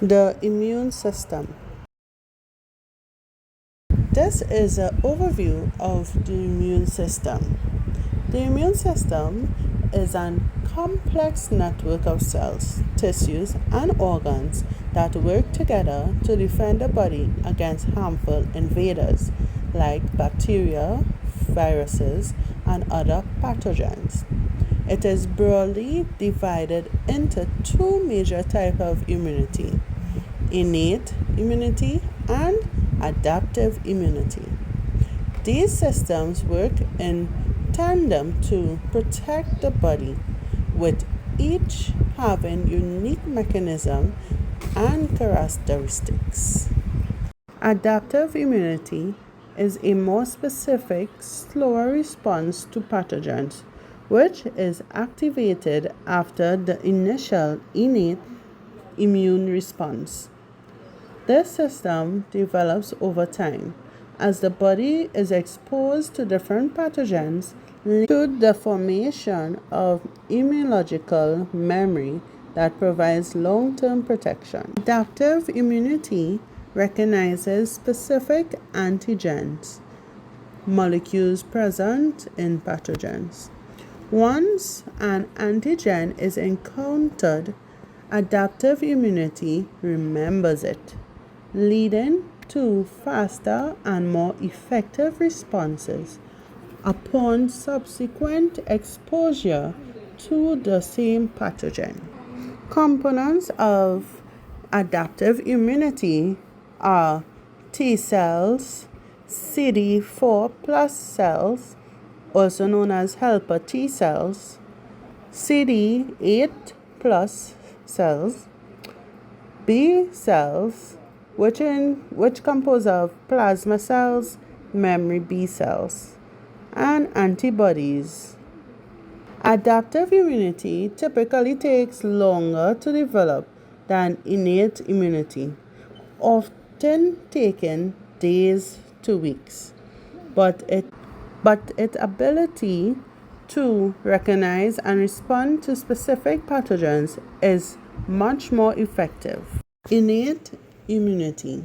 The immune system. This is an overview of the immune system. The immune system is a complex network of cells, tissues, and organs that work together to defend the body against harmful invaders like bacteria, viruses, and other pathogens. It is broadly divided into two major types of immunity: innate immunity and adaptive immunity. These systems work in tandem to protect the body, with each having unique mechanism and characteristics. Adaptive immunity is a more specific, slower response to pathogens, which is activated after the initial innate immune response. This system develops over time as the body is exposed to different pathogens, leading to the formation of immunological memory that provides long-term protection. Adaptive immunity recognizes specific antigens, molecules present in pathogens. Once an antigen is encountered, adaptive immunity remembers it, leading to faster and more effective responses upon subsequent exposure to the same pathogen. Components of adaptive immunity are T cells, CD4 plus cells, also known as helper T cells, CD8 plus cells, B cells, which compose of plasma cells, memory B cells, and antibodies. Adaptive immunity typically takes longer to develop than innate immunity, often taking days to weeks, but its ability to recognize and respond to specific pathogens is much more effective. Innate immunity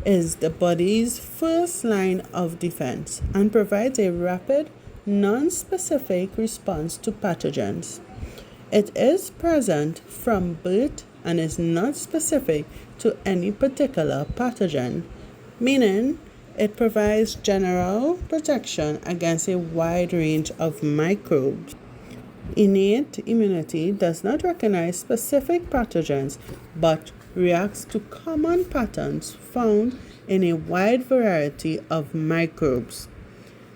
is the body's first line of defense and provides a rapid, non-specific response to pathogens. It is present from birth and is not specific to any particular pathogen, meaning it provides general protection against a wide range of microbes. Innate immunity does not recognize specific pathogens but reacts to common patterns found in a wide variety of microbes.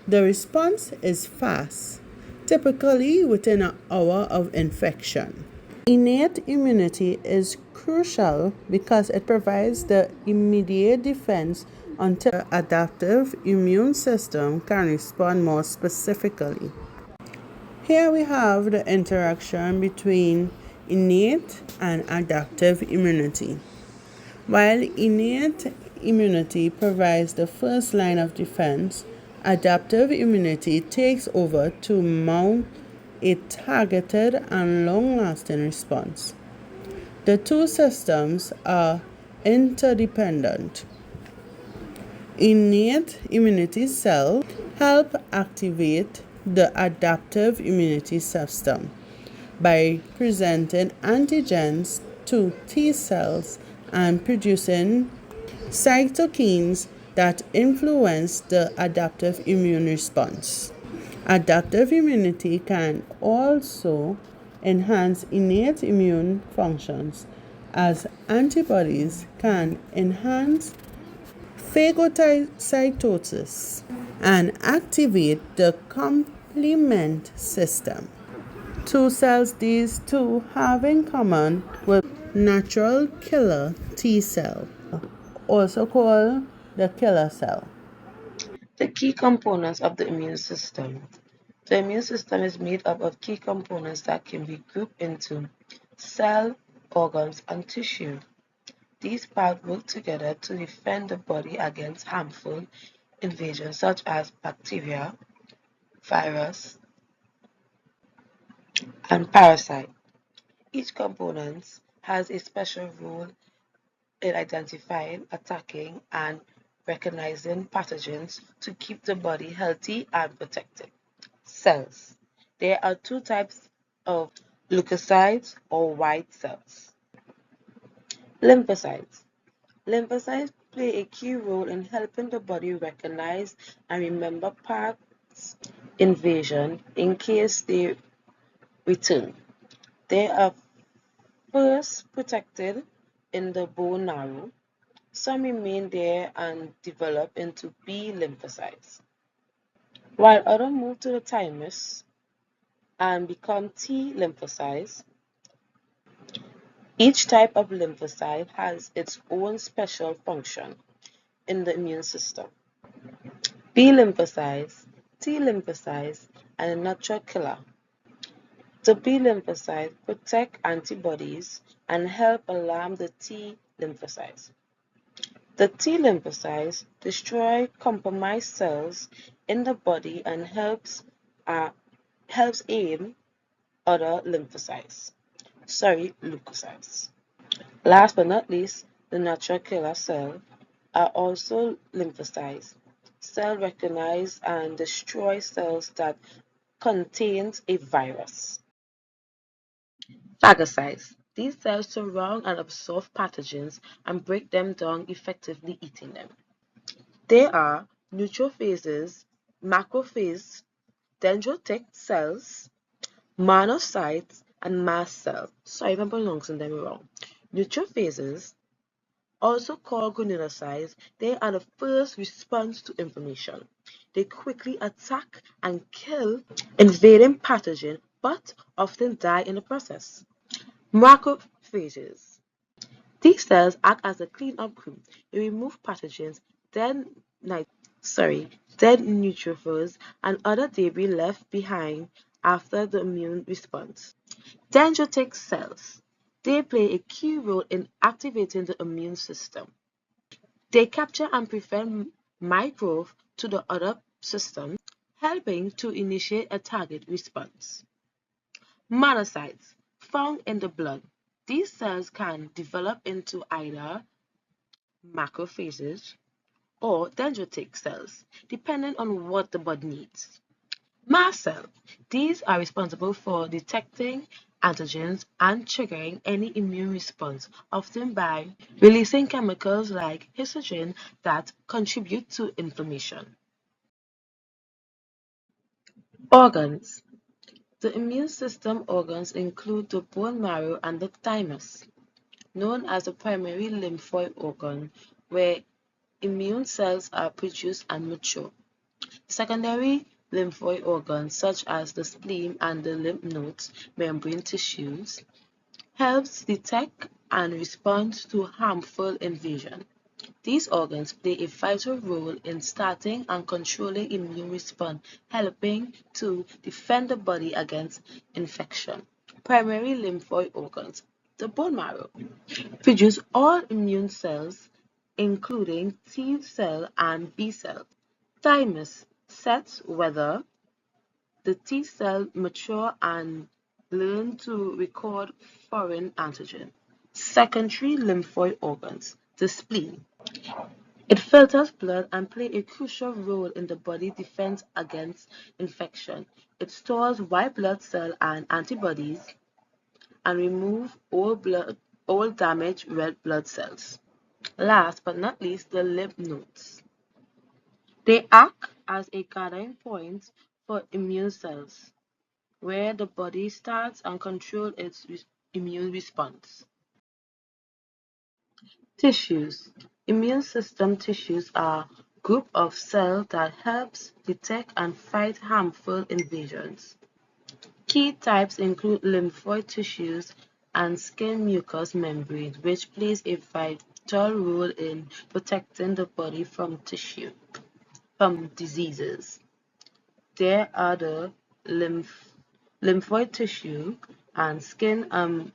The response is fast, typically within an hour of infection. Innate immunity is crucial because it provides the immediate defense until the adaptive immune system can respond more specifically. Here we have the interaction between innate and adaptive immunity. While innate immunity provides the first line of defense, adaptive immunity takes over to mount a targeted and long-lasting response. The two systems are interdependent. Innate immunity cells help activate the adaptive immunity system by presenting antigens to T cells and producing cytokines that influence the adaptive immune response. Adaptive immunity can also enhance innate immune functions, as antibodies can enhance phagocytosis and activate the complement system. Two cells these two have in common with natural killer T cell, also called the killer cell. The key components of the immune system. The immune system is made up of key components that can be grouped into cell, organs, and tissue. These parts work together to defend the body against harmful invasions such as bacteria, virus, and parasite. Each component has a special role in identifying, attacking, and recognizing pathogens to keep the body healthy and protected. Cells. There are two types of leukocytes or white cells. Lymphocytes. Lymphocytes play a key role in helping the body recognize and remember past invasion in case they return. They are first protected in the bone marrow. Some remain there and develop into B lymphocytes, while others move to the thymus and become T lymphocytes. Each type of lymphocyte has its own special function in the immune system. B lymphocytes, T lymphocytes, and a natural killer. The B lymphocytes protect antibodies and help alarm the T lymphocytes. The T lymphocytes destroy compromised cells in the body and helps aim other leukocytes. Last but not least, the natural killer cell are also lymphocytes. Cells recognize and destroy cells that contains a virus. Phagocytes. These cells surround and absorb pathogens and break them down, effectively eating them. They are neutrophils, macrophages, dendritic cells, monocytes, and mast cells. Sorry if I'm pronouncing them wrong. Neutrophils, also called granulocytes, they are the first response to inflammation. They quickly attack and kill invading pathogen, but often die in the process. Macrophages. These cells act as a cleanup crew. They remove pathogens, dead, dead neutrophils, and other debris left behind after the immune response. Dendritic cells. They play a key role in activating the immune system. They capture and prevent microbes to the other systems, helping to initiate a target response. Monocytes, found in the blood. These cells can develop into either macrophages or dendritic cells, depending on what the body needs. Mast cells. These are responsible for detecting antigens and triggering any immune response, often by releasing chemicals like histidine that contribute to inflammation. Organs. The immune system organs include the bone marrow and the thymus, known as the primary lymphoid organ, where immune cells are produced and mature. Secondary lymphoid organs, such as the spleen and the lymph nodes membrane tissues, helps detect and respond to harmful invasion. These organs play a vital role in starting and controlling immune response, helping to defend the body against infection. Primary lymphoid organs. The bone marrow produce all immune cells, including T cell and B cells. Thymus sets whether the T cell mature and learn to record foreign antigen. Secondary lymphoid organs. The spleen. It filters blood and plays a crucial role in the body defense against infection. It stores white blood cells and antibodies and removes all damaged red blood cells. Last but not least, the lymph nodes. They act as a gathering point for immune cells, where the body starts and controls its immune response. Tissues. Immune system tissues are group of cells that helps detect and fight harmful invasions. Key types include lymphoid tissues and skin mucous membranes, which plays a vital role in protecting the body from diseases. There are the lymphoid tissue and skin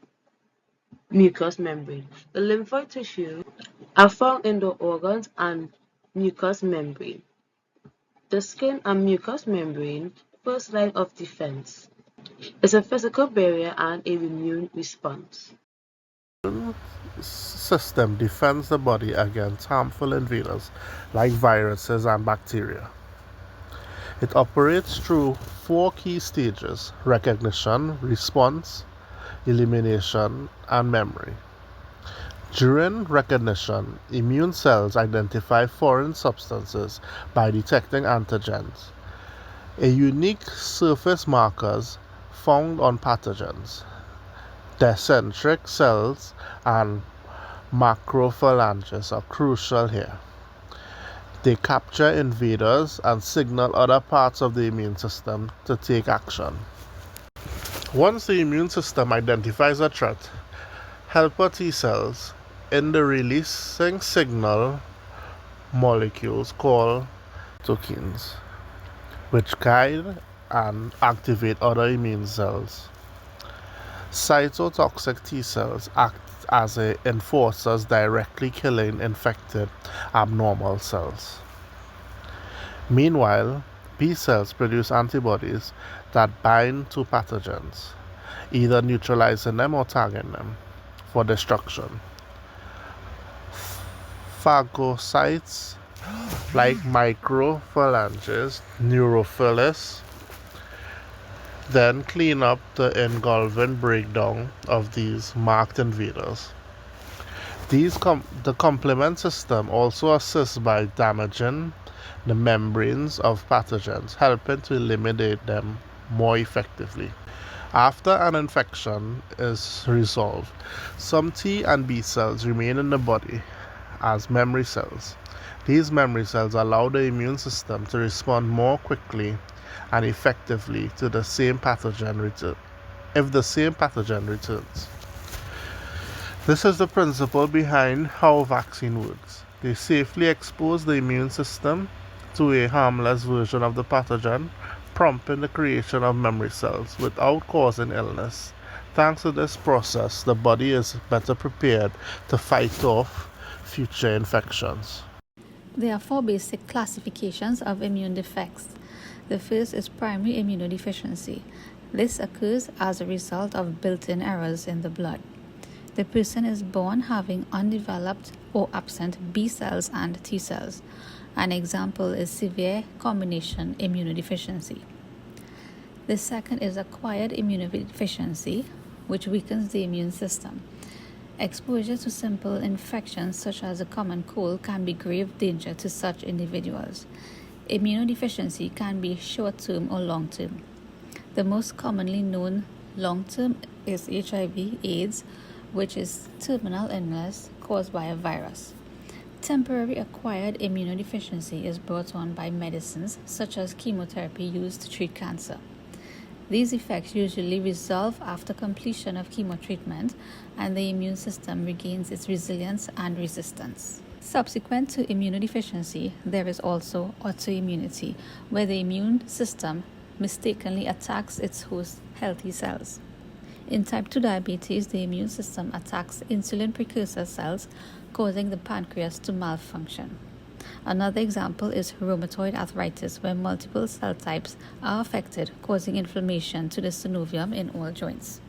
mucous membrane. The lymphoid tissue are found in the organs and mucous membrane. The skin and mucous membrane, first line of defense, is a physical barrier and a immune response. system defends the body against harmful invaders like viruses and bacteria. It operates through four key stages: recognition, response, elimination, and memory. During recognition, immune cells identify foreign substances by detecting antigens, a unique surface markers found on pathogens. Dendritic cells and macrophages are crucial here. They capture invaders and signal other parts of the immune system to take action. Once the immune system identifies a threat, helper T cells in the releasing signal molecules called cytokines, which guide and activate other immune cells. Cytotoxic T cells act as enforcers, directly killing infected abnormal cells. Meanwhile, B cells produce antibodies that bind to pathogens, either neutralizing them or tagging them for destruction. Phagocytes like microphalanges, neutrophils, then clean up the engulfing breakdown of these marked invaders. The complement system also assists by damaging the membranes of pathogens, helping to eliminate them more effectively. After an infection is resolved, some T and B cells remain in the body as memory cells. These memory cells allow the immune system to respond more quickly and effectively to the same pathogen if the same pathogen returns. This is the principle behind how vaccine works. They safely expose the immune system to a harmless version of the pathogen, prompting the creation of memory cells without causing illness. Thanks to this process, the body is better prepared to fight off future infections. There are four basic classifications of immune defects. The first is primary immunodeficiency. This occurs as a result of built-in errors in the blood. The person is born having undeveloped or absent B cells and T cells. An example is severe combination immunodeficiency. The second is acquired immunodeficiency, which weakens the immune system. Exposure to simple infections such as a common cold can be grave danger to such individuals. Immunodeficiency can be short-term or long-term. The most commonly known long-term is HIV/AIDS, which is terminal illness caused by a virus. Temporary acquired immunodeficiency is brought on by medicines such as chemotherapy used to treat cancer. These effects usually resolve after completion of chemotreatment, and the immune system regains its resilience and resistance. Subsequent to immunodeficiency, there is also autoimmunity, where the immune system mistakenly attacks its host healthy cells. In type 2 diabetes, the immune system attacks insulin precursor cells, causing the pancreas to malfunction. Another example is rheumatoid arthritis, where multiple cell types are affected, causing inflammation to the synovium in all joints.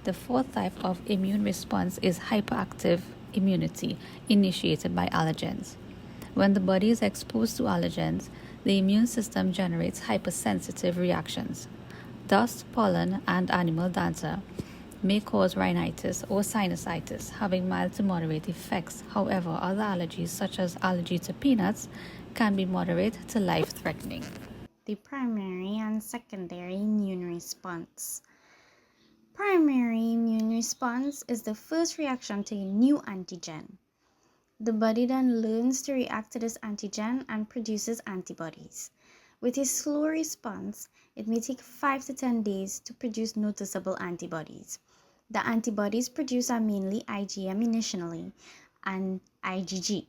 The fourth type of immune response is hyperactive immunity, initiated by allergens. When the body is exposed to allergens, the immune system generates hypersensitive reactions. Dust, pollen, and animal dander may cause rhinitis or sinusitis, having mild to moderate effects. However, other allergies, such as allergy to peanuts, can be moderate to life-threatening. The primary and secondary immune response. Primary immune response is the first reaction to a new antigen. The body then learns to react to this antigen and produces antibodies. With a slow response, it may take 5 to 10 days to produce noticeable antibodies. The antibodies produced are mainly IgM initially and IgG.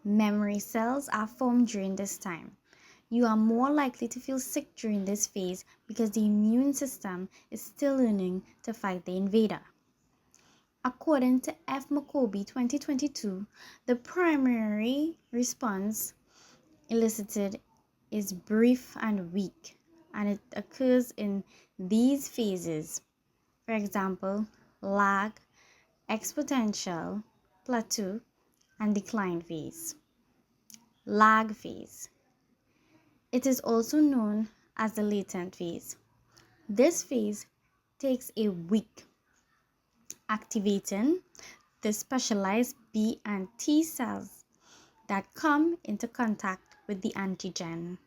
Memory cells are formed during this time. You are more likely to feel sick during this phase because the immune system is still learning to fight the invader. According to F. McCoby 2022, the primary response elicited is brief and weak, and it occurs in these phases. For example, lag, exponential, plateau, and decline phase. Lag phase. It is also known as the latent phase. This phase takes a week, activating the specialized B and T cells that come into contact with the antigen.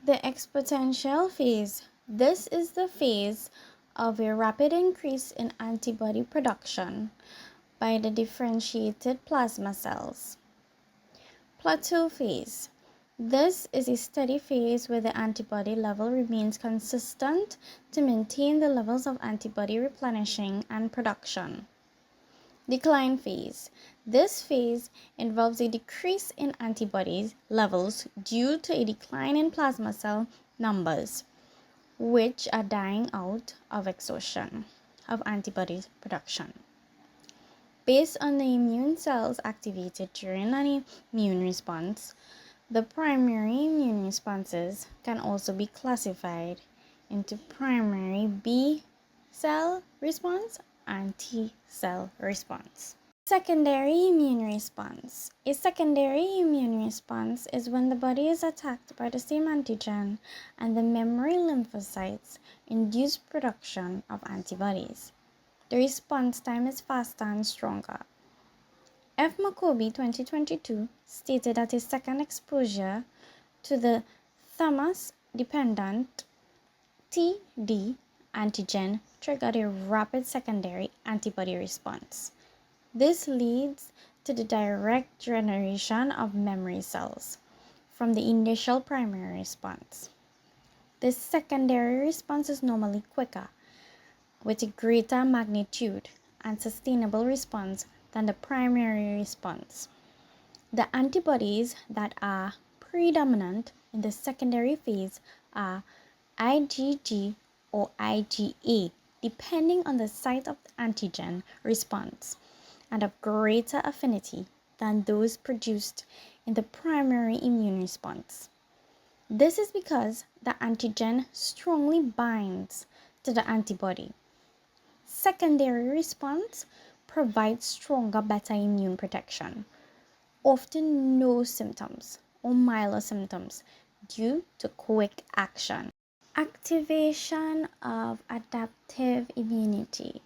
The exponential phase. This is the phase of a rapid increase in antibody production by the differentiated plasma cells. Plateau phase. This is a steady phase where the antibody level remains consistent to maintain the levels of antibody replenishing and production. Decline phase. This phase involves a decrease in antibody levels due to a decline in plasma cell numbers, which are dying out of exhaustion of antibody production. Based on the immune cells activated during an immune response, the primary immune responses can also be classified into primary B cell response and T cell response. Secondary immune response. A secondary immune response is when the body is attacked by the same antigen and the memory lymphocytes induce production of antibodies. The response time is faster and stronger. F. Macoby 2022 stated that a second exposure to the thymus-dependent TD antigen triggered a rapid secondary antibody response. This leads to the direct generation of memory cells from the initial primary response. This secondary response is normally quicker, with a greater magnitude and sustainable response than the primary response. The antibodies that are predominant in the secondary phase are IgG or IgA, depending on the site of the antigen response, and of greater affinity than those produced in the primary immune response. This is because the antigen strongly binds to the antibody. Secondary response provides stronger beta immune protection, often no symptoms or milder symptoms due to quick action. Activation of adaptive immunity.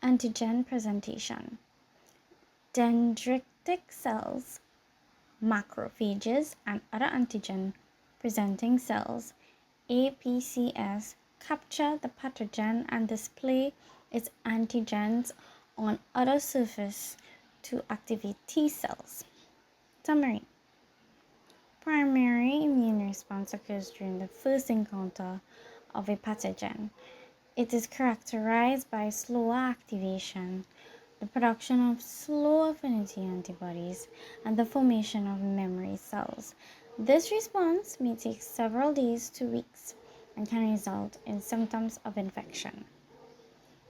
Antigen presentation. Dendritic cells, macrophages, and other antigen presenting cells, APCS, capture the pathogen and display its antigens on other surface to activate T cells. Summary. Primary immune response occurs during the first encounter of a pathogen. It is characterized by slower activation, the production of slow affinity antibodies, and the formation of memory cells. This response may take several days to weeks and can result in symptoms of infection.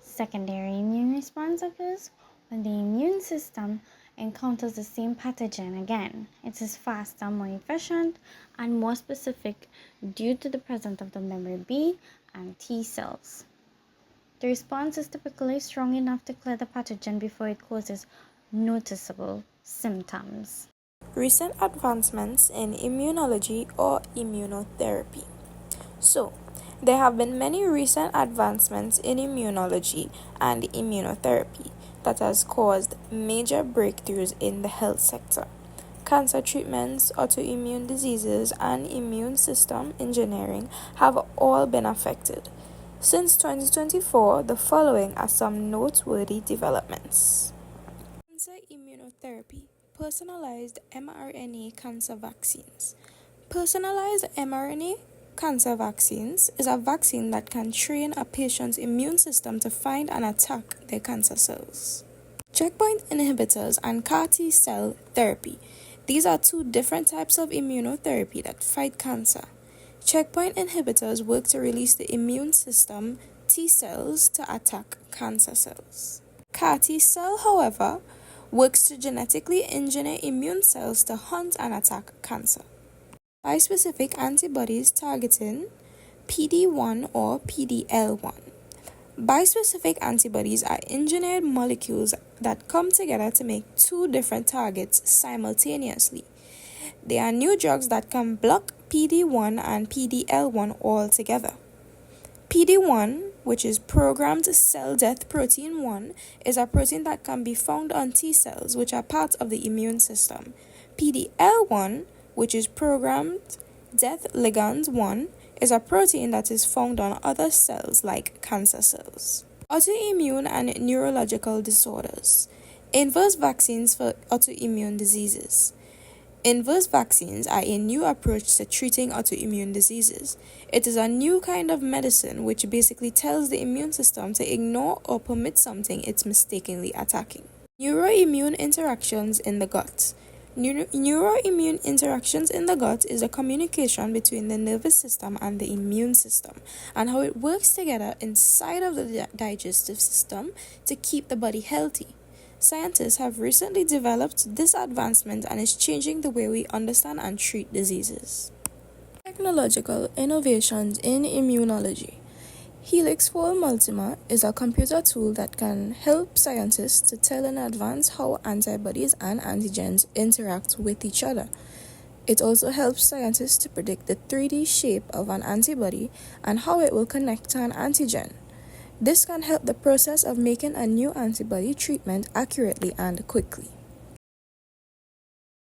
Secondary immune response occurs when the immune system encounters the same pathogen again. It is faster, more efficient, and more specific due to the presence of the memory B and T cells. The response is typically strong enough to clear the pathogen before it causes noticeable symptoms. Recent advancements in immunology or immunotherapy. So, there have been many recent advancements in immunology and immunotherapy that has caused major breakthroughs in the health sector. Cancer treatments, autoimmune diseases, and immune system engineering have all been affected. Since 2024, the following are some noteworthy developments. Cancer immunotherapy, personalized mRNA cancer vaccines. Personalized mRNA cancer vaccines is a vaccine that can train a patient's immune system to find and attack their cancer cells. Checkpoint inhibitors and CAR T cell therapy. These are two different types of immunotherapy that fight cancer. Checkpoint inhibitors work to release the immune system T cells to attack cancer cells. CAR T cell, however, works to genetically engineer immune cells to hunt and attack cancer. Bispecific antibodies targeting PD-1 or PD-L1. Bispecific antibodies are engineered molecules that come together to make two different targets simultaneously. They are new drugs that can block PD-1 and PD-L1 all together. PD-1, which is programmed cell death protein 1, is a protein that can be found on T cells, which are part of the immune system. PD-L1, which is programmed death ligand 1, is a protein that is found on other cells like cancer cells. Autoimmune and neurological disorders. Inverse vaccines for autoimmune diseases. Inverse vaccines are a new approach to treating autoimmune diseases. It is a new kind of medicine which basically tells the immune system to ignore or permit something it's mistakenly attacking. Neuroimmune interactions in the gut. Neuroimmune interactions in the gut is a communication between the nervous system and the immune system and how it works together inside of the digestive system to keep the body healthy. Scientists have recently developed this advancement and is changing the way we understand and treat diseases. Technological innovations in immunology. Helix Fold Multimer is a computer tool that can help scientists to tell in advance how antibodies and antigens interact with each other. It also helps scientists to predict the 3D shape of an antibody and how it will connect to an antigen. This can help the process of making a new antibody treatment accurately and quickly.